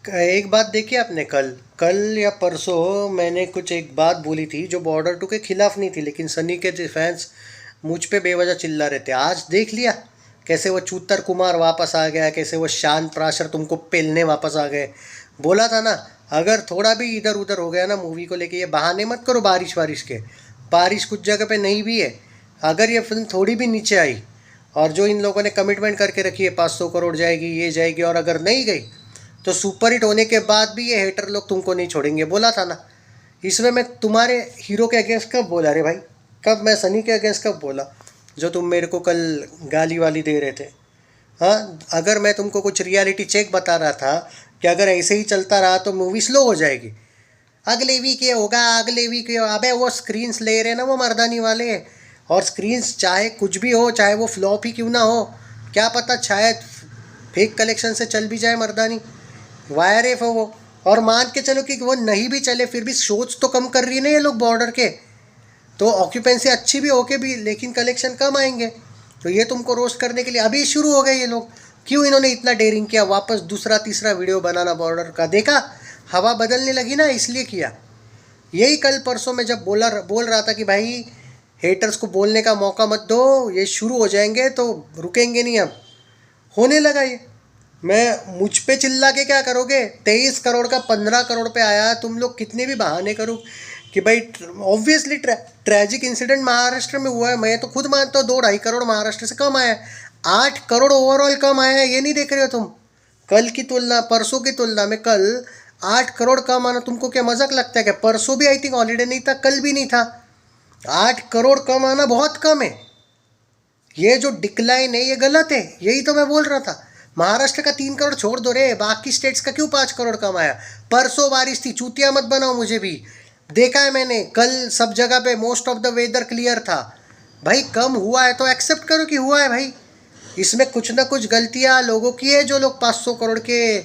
एक बात देखी आपने कल कल या परसों मैंने कुछ एक बात बोली थी जो बॉर्डर टू के खिलाफ नहीं थी, लेकिन सनी के जो फैंस मुझ पे बेवजह चिल्ला रहे थे। आज देख लिया कैसे वो चूतर कुमार वापस आ गया, कैसे वो शान प्राशर तुमको पेलने वापस आ गए। बोला था ना, अगर थोड़ा भी इधर उधर हो गया ना मूवी को लेके, ये बहाने मत करो बारिश वारिश के। बारिश कुछ जगह पे नहीं भी है। अगर ये फिल्म थोड़ी भी नीचे आई और जो इन लोगों ने कमिटमेंट करके रखी है 500 करोड़ जाएगी, ये जाएगी, और अगर नहीं गई तो सुपर हिट होने के बाद भी ये हेटर लोग तुमको नहीं छोड़ेंगे। बोला था ना। इसमें मैं तुम्हारे हीरो के अगेंस्ट कब बोला रे भाई? कब मैं सनी के अगेंस्ट कब बोला जो तुम मेरे को कल गाली वाली दे रहे थे? हाँ, अगर मैं तुमको कुछ रियलिटी चेक बता रहा था कि अगर ऐसे ही चलता रहा तो मूवी स्लो हो जाएगी, अगले वीक ये होगा, अगले वीक ये, अबे वो स्क्रीन्स ले रहे ना वो मर्दानी वाले। और स्क्रीन्स चाहे कुछ भी हो, चाहे वो फ्लॉप ही क्यों ना हो, क्या पता शायद फेक कलेक्शन से चल भी जाए मर्दानी। वायर है वो। और मान के चलो कि वो नहीं भी चले, फिर भी शोज तो कम कर रही है ना ये लोग बॉर्डर के। तो ऑक्यूपेंसी अच्छी भी होके भी लेकिन कलेक्शन कम आएंगे। तो ये तुमको रोस्ट करने के लिए अभी शुरू हो गए ये लोग। क्यों इन्होंने इतना डेयरिंग किया वापस दूसरा तीसरा वीडियो बनाना बॉर्डर का? देखा हवा बदलने लगी ना, इसलिए किया। यही कल परसों में जब बोल रहा था कि भाई हेटर्स को बोलने का मौका मत दो, ये शुरू हो जाएंगे तो रुकेंगे नहीं। अब होने लगा ये। मैं मुझ पे चिल्ला के क्या करोगे? 23 करोड़ का 15 करोड़ पे आया। तुम लोग कितने भी बहाने करो कि भाई ऑब्वियसली ट्रैजिक इंसिडेंट महाराष्ट्र में हुआ है, मैं तो खुद मानता हूँ 2-2.5 करोड़ महाराष्ट्र से कम आया है। 8 करोड़ ओवरऑल कम आया है, ये नहीं देख रहे हो तुम? कल की तुलना, परसों की तुलना में कल 8 करोड़ कम आना तुमको क्या मजाक लगता है क्या? परसों भी आई थिंक हॉलीडे नहीं था, कल भी नहीं था। 8 करोड़ कम आना बहुत कम है। ये जो डिक्लाइन है ये गलत है, यही तो मैं बोल रहा था। महाराष्ट्र का 3 करोड़ छोड़ दो रे, बाकी स्टेट्स का क्यों 5 करोड़ कम आया? परसों बारिश थी, चूतिया मत बनाओ मुझे भी। देखा है मैंने कल सब जगह पे most of the weather clear था। भाई कम हुआ है तो एक्सेप्ट करो कि हुआ है भाई। इसमें कुछ ना कुछ गलतियां लोगों की है जो लोग 500 करोड़ के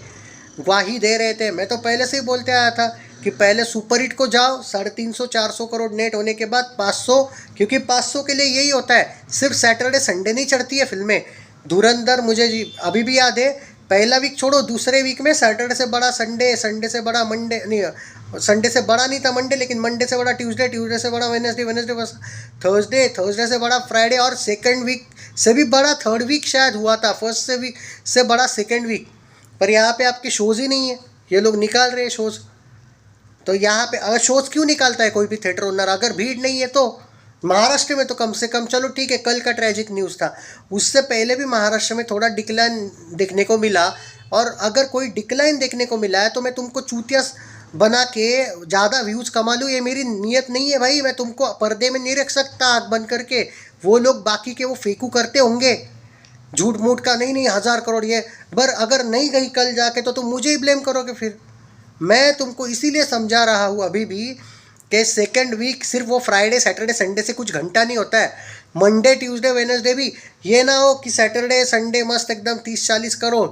ग्वाही दे रहे थे। मैं तो पहले से ही बोलते आया था कि पहले सुपर हिट को जाओ, 350-400 करोड़ नेट होने के बाद 500, क्योंकि 500 के लिए यही होता है। सिर्फ सैटरडे संडे नहीं चढ़ती है फिल्में। धुरंधर मुझे जी अभी भी याद है, पहला वीक छोड़ो दूसरे वीक में सैटरडे से बड़ा संडे, संडे से बड़ा मंडे, नहीं संडे से बड़ा नहीं था मंडे, लेकिन मंडे से बड़ा ट्यूसडे, ट्यूसडे से बड़ा वेडनेसडे, वेडनेसडे बस थर्सडे, थर्सडे से बड़ा फ्राइडे, और सेकंड वीक से भी बड़ा थर्ड वीक शायद हुआ था, फर्स्ट से वीक से बड़ा सेकंड वीक। पर यहाँ पे आपके शोज़ ही नहीं है, ये लोग निकाल रहे हैं शोज़। तो यहाँ पे अगर शोज़ क्यों निकालता है कोई भी थिएटर ओनर? अगर भीड़ नहीं है तो। महाराष्ट्र में तो कम से कम, चलो ठीक है कल का ट्रेजिक न्यूज़ था, उससे पहले भी महाराष्ट्र में थोड़ा डिक्लाइन देखने को मिला। और अगर कोई डिक्लाइन देखने को मिला है तो मैं तुमको चूतिया बना के ज़्यादा व्यूज़ कमा लूँ, ये मेरी नीयत नहीं है भाई। मैं तुमको पर्दे में नहीं रख सकता आँख बंद करके। वो लोग बाकी के वो फेंकू करते होंगे झूठ मूठ का, नहीं नहीं 1000 करोड़ ये। पर अगर नहीं गई कल जाके तो तुम मुझे ही ब्लेम करोगे फिर। मैं तुमको इसीलिए समझा रहा हूँ अभी भी कि सेकंड वीक सिर्फ वो फ्राइडे सैटरडे संडे से कुछ घंटा नहीं होता है, मंडे ट्यूसडे वेडनेसडे भी। ये ना हो कि सैटरडे संडे मस्त एकदम 30-40 करोड़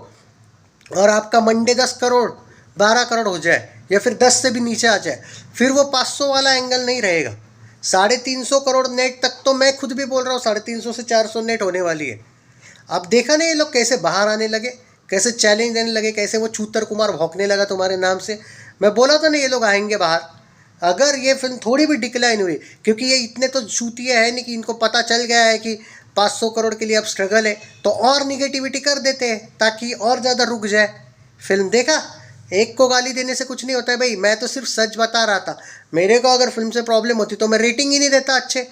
और आपका मंडे 10 करोड़ 12 करोड़ हो जाए, या फिर 10 से भी नीचे आ जाए। फिर वो 500 वाला एंगल नहीं रहेगा। 350 करोड़ नेट तक तो मैं खुद भी बोल रहा हूँ 350 से 400 नेट होने वाली है। अब देखा ना ये लोग कैसे बाहर आने लगे, कैसे चैलेंज देने लगे, कैसे वो चूतर कुमार भौंकने लगा तुम्हारे नाम से। मैं बोला था ना ये लोग आएंगे बाहर। अगर ये फिल्म थोड़ी भी डिक्लाइन हुई, क्योंकि ये इतने तो चूतिए हैं नहीं कि इनको पता चल गया है कि 500 करोड़ के लिए अब स्ट्रगल है, तो और निगेटिविटी कर देते हैं ताकि और ज़्यादा रुक जाए फिल्म। देखा, एक को गाली देने से कुछ नहीं होता है भाई। मैं तो सिर्फ सच बता रहा था। मेरे को अगर फिल्म से प्रॉब्लम होती तो मैं रेटिंग ही नहीं देता अच्छे।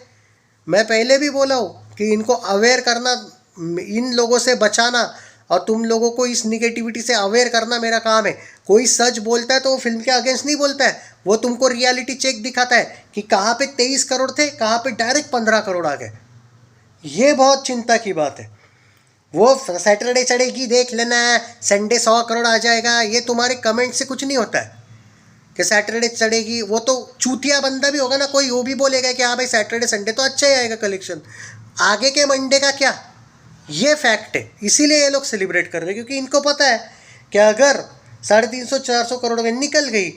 मैं पहले भी बोला हूँ कि इनको अवेयर करना, इन लोगों से बचाना और तुम लोगों को इस निगेटिविटी से अवेयर करना मेरा काम है। कोई सच बोलता है तो वो फिल्म के अगेंस्ट नहीं बोलता है, वो तुमको रियलिटी चेक दिखाता है कि कहाँ पे 23 करोड़ थे, कहाँ पे डायरेक्ट 15 करोड़ आ गए। ये बहुत चिंता की बात है। वो सैटरडे चढ़ेगी देख लेना, संडे 100 करोड़ आ जाएगा, ये तुम्हारे कमेंट से कुछ नहीं होता है कि सैटरडे चढ़ेगी। वो तो चूतिया बंदा भी होगा ना कोई, वो भी बोलेगा कि हाँ भाई सैटरडे संडे तो अच्छा ही आएगा कलेक्शन, आगे के मंडे का क्या। ये फैक्ट है, इसीलिए ये लोग सेलिब्रेट कर रहे हैं, क्योंकि इनको पता है कि अगर 350-400 करोड़ में निकल गई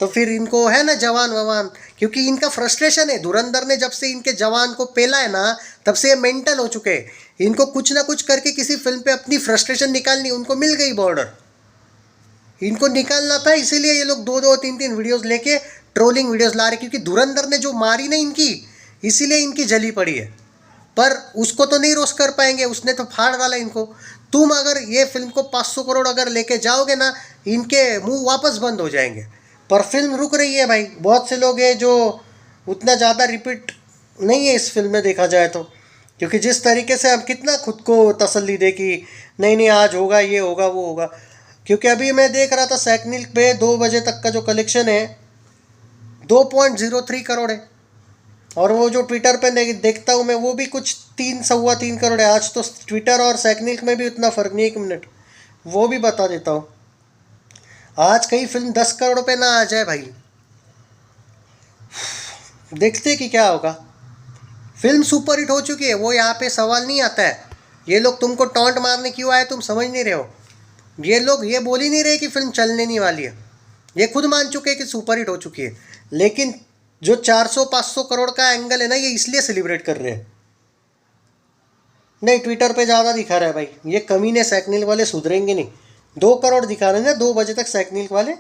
तो फिर इनको है ना जवान ववान। क्योंकि इनका फ्रस्ट्रेशन है, धुरंधर ने जब से इनके जवान को पेला है ना तब से ये मेंटल हो चुके हैं। इनको कुछ ना कुछ करके किसी फिल्म पे अपनी फ्रस्ट्रेशन निकालनी, उनको मिल गई बॉर्डर। इनको निकालना था, इसीलिए ये लोग 2-2 3-3 वीडियोस लेके ट्रोलिंग वीडियोस ला रहे, क्योंकि धुरंधर ने जो मारी ना इनकी, इसीलिए इनकी जली पड़ी है। पर उसको तो नहीं रोस्ट कर पाएंगे, उसने तो फाड़ डाला इनको। तुम अगर ये फिल्म को 500 करोड़ अगर लेके जाओगे ना, इनके मुंह वापस बंद हो जाएंगे। पर फिल्म रुक रही है भाई। बहुत से लोग हैं जो उतना ज़्यादा रिपीट नहीं है इस फिल्म में देखा जाए तो, क्योंकि जिस तरीके से हम कितना खुद को तसल्ली दे कि नहीं नहीं आज होगा, ये होगा, वो होगा। क्योंकि अभी मैं देख रहा था सैकनिल पे 2 बजे तक का जो कलेक्शन है 2.03 करोड़ है, और वो जो ट्विटर पे देखता हूँ मैं वो भी कुछ 3 सवा 3 करोड़ है। आज तो ट्विटर और सैकनिल में भी उतना फ़र्क नहीं। 1 मिनट वो भी बता देता हूँ। आज कहीं फिल्म 10 करोड़ पे ना आ जाए भाई, देखते कि क्या होगा। फिल्म सुपर हिट हो चुकी है, वो यहाँ पे सवाल नहीं आता है। ये लोग तुमको टॉन्ट मारने क्यों आए तुम समझ नहीं रहे हो। ये लोग ये बोल ही नहीं रहे कि फिल्म चलने नहीं वाली है, ये खुद मान चुके हैं कि सुपर हिट हो चुकी है। लेकिन जो 400-500 करोड़ का एंगल है ना, ये इसलिए सेलिब्रेट कर रहे हैं। नहीं, ट्विटर पे ज़्यादा दिखा रहा है भाई, ये कमीने सैकनिल वाले सुधरेंगे नहीं। 2 करोड़ दिखा रहे हैं ना 2 बजे तक सैकनिल वाले।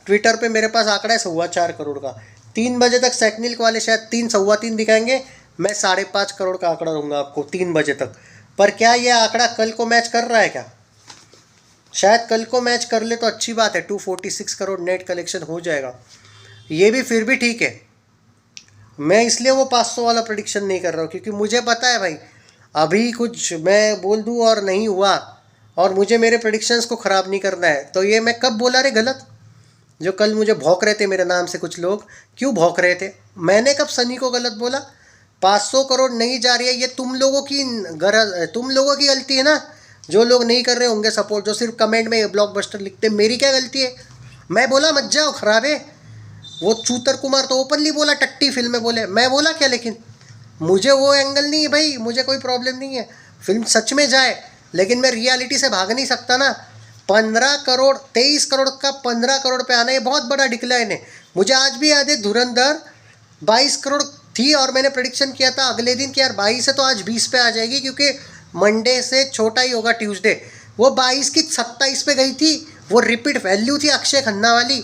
ट्विटर पे मेरे पास आंकड़ा है 4.25 करोड़ का। 3 बजे तक सैकनिल वाले शायद 3 सवा 3 दिखाएंगे, मैं 5.5 करोड़ का आंकड़ा दूंगा आपको 3 बजे तक। पर क्या ये आंकड़ा कल को मैच कर रहा है क्या? शायद कल को मैच कर ले तो अच्छी बात है, 246 करोड़ नेट कलेक्शन हो जाएगा। ये भी फिर भी ठीक है। मैं इसलिए वो 500 वाला प्रेडिक्शन नहीं कर रहा हूँ, क्योंकि मुझे पता है भाई अभी कुछ मैं बोल दूँ और नहीं हुआ, और मुझे मेरे प्रेडिक्शंस को ख़राब नहीं करना है। तो ये मैं कब बोला रे गलत? जो कल मुझे भौंक रहे थे मेरे नाम से कुछ लोग, क्यों भौंक रहे थे? मैंने कब सनी को गलत बोला? 500 करोड़ नहीं जा रही है, ये तुम लोगों की तुम लोगों की गलती है ना, जो लोग नहीं कर रहे होंगे सपोर्ट, जो सिर्फ कमेंट में ब्लॉकबस्टर लिखते। मेरी क्या गलती है? मैं बोला मत जाओ खराब है। वो चूतर कुमार तो ओपनली बोला टट्टी फिल्म में बोले, मैं बोला क्या? लेकिन मुझे वो एंगल नहीं है भाई, मुझे कोई प्रॉब्लम नहीं है फिल्म सच में जाए, लेकिन मैं रियलिटी से भाग नहीं सकता ना। 15 करोड़ 23 करोड़ का 15 करोड़ पे आना, ये बहुत बड़ा डिक्लाइन है। मुझे आज भी याद है धुरंधर 22 करोड़ थी, और मैंने प्रेडिक्शन किया था अगले दिन कि यार 22 है तो आज 20 पे आ जाएगी, क्योंकि मंडे से छोटा ही होगा ट्यूसडे। वो 22 की 27 पे गई थी, वो रिपीट वैल्यू थी अक्षय खन्ना वाली।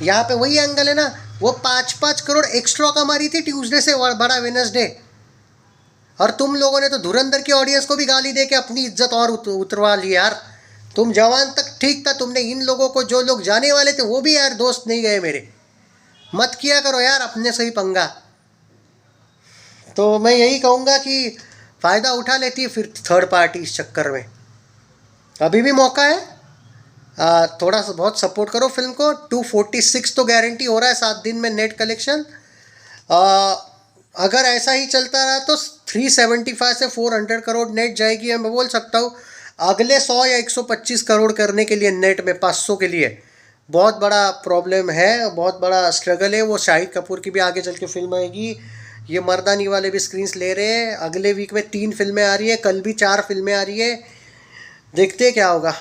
यहाँ पे वही एंगल है ना, वो 5-5 करोड़ एक्स्ट्रा का मारी थी ट्यूसडे से बड़ा वेडनेसडे। और तुम लोगों ने तो धुरंधर की ऑडियंस को भी गाली दे के अपनी इज्जत और उतरवा ली यार। तुम जवान तक ठीक था, तुमने इन लोगों को, जो लोग जाने वाले थे वो भी यार दोस्त नहीं गए मेरे। मत किया करो यार अपने से ही पंगा। तो मैं यही कहूँगा कि फ़ायदा उठा लेती है फिर थर्ड पार्टी इस चक्कर में। अभी भी मौका है, थोड़ा सा बहुत सपोर्ट करो फिल्म को। 246 तो गारंटी हो रहा है 7 दिन में नेट कलेक्शन। अगर ऐसा ही चलता रहा तो 375 से 400 करोड़ नेट जाएगी। मैं बोल सकता हूँ अगले 100 या 125 करोड़ करने के लिए नेट में 500 के लिए बहुत बड़ा प्रॉब्लम है, बहुत बड़ा स्ट्रगल है। वो शाहिद कपूर की भी आगे चल के फिल्म आएगी, ये मर्दानी वाले भी स्क्रीन्स ले रहे हैं। अगले वीक में 3 फिल्में आ रही है, कल भी 4 फिल्में आ रही है। देखते क्या होगा।